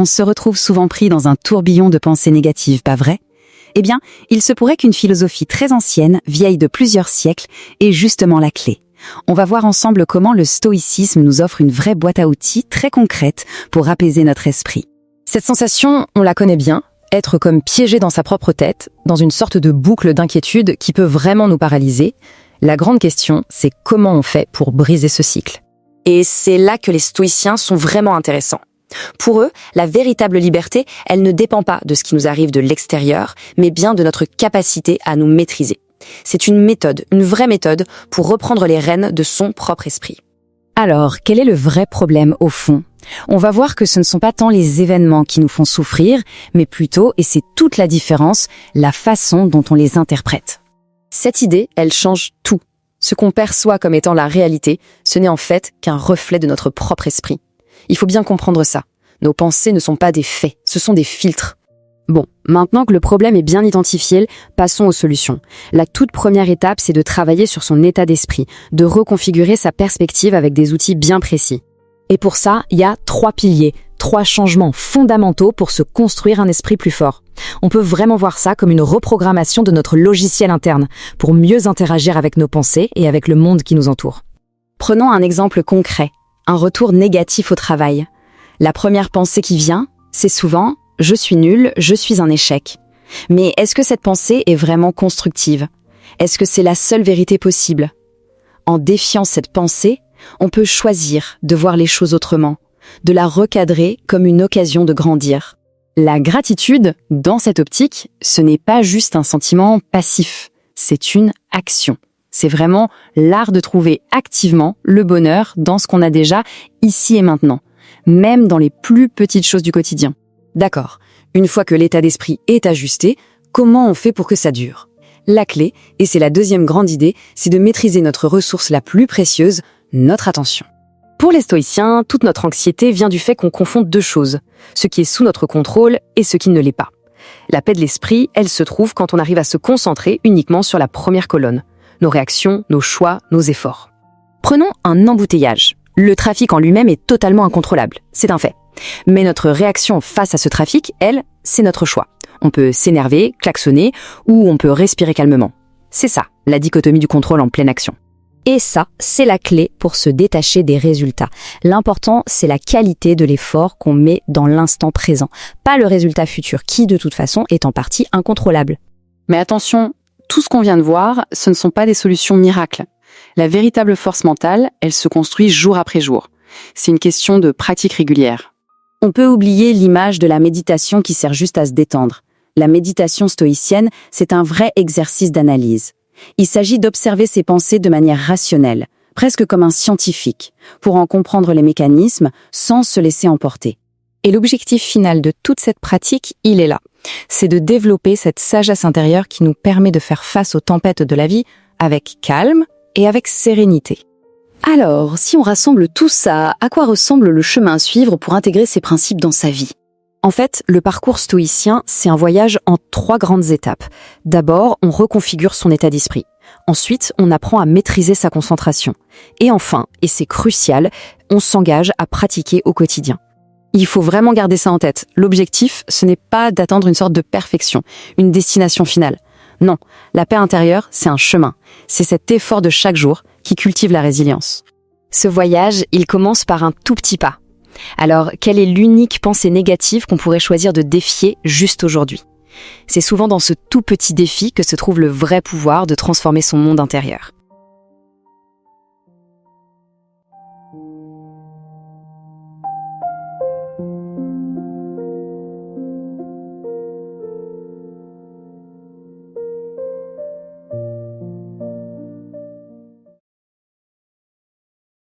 on se retrouve souvent pris dans un tourbillon de pensées négatives, pas vrai? Eh bien, il se pourrait qu'une philosophie très ancienne, vieille de plusieurs siècles, ait justement la clé. On va voir ensemble comment le stoïcisme nous offre une vraie boîte à outils très concrète pour apaiser notre esprit. Cette sensation, on la connaît bien, être comme piégé dans sa propre tête, dans une sorte de boucle d'inquiétude qui peut vraiment nous paralyser. La grande question, c'est comment on fait pour briser ce cycle. Et c'est là que les stoïciens sont vraiment intéressants. Pour eux, la véritable liberté, elle ne dépend pas de ce qui nous arrive de l'extérieur, mais bien de notre capacité à nous maîtriser. C'est une méthode, une vraie méthode, pour reprendre les rênes de son propre esprit. Alors, quel est le vrai problème au fond? On va voir que ce ne sont pas tant les événements qui nous font souffrir, mais plutôt, et c'est toute la différence, la façon dont on les interprète. Cette idée, elle change tout. Ce qu'on perçoit comme étant la réalité, ce n'est en fait qu'un reflet de notre propre esprit. Il faut bien comprendre ça. Nos pensées ne sont pas des faits, ce sont des filtres. Bon, maintenant que le problème est bien identifié, passons aux solutions. La toute première étape, c'est de travailler sur son état d'esprit, de reconfigurer sa perspective avec des outils bien précis. Et pour ça, il y a 3 piliers, 3 changements fondamentaux pour se construire un esprit plus fort. On peut vraiment voir ça comme une reprogrammation de notre logiciel interne, pour mieux interagir avec nos pensées et avec le monde qui nous entoure. Prenons un exemple concret, un retour négatif au travail. La première pensée qui vient, c'est souvent « je suis nul, je suis un échec ». Mais est-ce que cette pensée est vraiment constructive? Est-ce que c'est la seule vérité possible? En défiant cette pensée, on peut choisir de voir les choses autrement, de la recadrer comme une occasion de grandir. La gratitude, dans cette optique, ce n'est pas juste un sentiment passif, c'est une action. C'est vraiment l'art de trouver activement le bonheur dans ce qu'on a déjà ici et maintenant, même dans les plus petites choses du quotidien. D'accord, une fois que l'état d'esprit est ajusté, comment on fait pour que ça dure? La clé, et c'est la deuxième grande idée, c'est de maîtriser notre ressource la plus précieuse, notre attention. Pour les stoïciens, toute notre anxiété vient du fait qu'on confonde 2 choses, ce qui est sous notre contrôle et ce qui ne l'est pas. La paix de l'esprit, elle se trouve quand on arrive à se concentrer uniquement sur la première colonne, nos réactions, nos choix, nos efforts. Prenons un embouteillage. Le trafic en lui-même est totalement incontrôlable, c'est un fait. Mais notre réaction face à ce trafic, elle, c'est notre choix. On peut s'énerver, klaxonner, ou on peut respirer calmement. C'est ça, la dichotomie du contrôle en pleine action. Et ça, c'est la clé pour se détacher des résultats. L'important, c'est la qualité de l'effort qu'on met dans l'instant présent, pas le résultat futur, qui de toute façon est en partie incontrôlable. Mais attention, tout ce qu'on vient de voir, ce ne sont pas des solutions miracles. La véritable force mentale, elle se construit jour après jour. C'est une question de pratique régulière. On peut oublier l'image de la méditation qui sert juste à se détendre. La méditation stoïcienne, c'est un vrai exercice d'analyse. Il s'agit d'observer ses pensées de manière rationnelle, presque comme un scientifique, pour en comprendre les mécanismes sans se laisser emporter. Et l'objectif final de toute cette pratique, il est là. C'est de développer cette sagesse intérieure qui nous permet de faire face aux tempêtes de la vie avec calme et avec sérénité. Alors, si on rassemble tout ça, à quoi ressemble le chemin à suivre pour intégrer ces principes dans sa vie? En fait, le parcours stoïcien, c'est un voyage en 3 grandes étapes. D'abord, on reconfigure son état d'esprit. Ensuite, on apprend à maîtriser sa concentration. Et enfin, et c'est crucial, on s'engage à pratiquer au quotidien. Il faut vraiment garder ça en tête. L'objectif, ce n'est pas d'atteindre une sorte de perfection, une destination finale. Non, la paix intérieure, c'est un chemin. C'est cet effort de chaque jour qui cultive la résilience. Ce voyage, il commence par un tout petit pas. Alors, quelle est l'unique pensée négative qu'on pourrait choisir de défier juste aujourd'hui? C'est souvent dans ce tout petit défi que se trouve le vrai pouvoir de transformer son monde intérieur.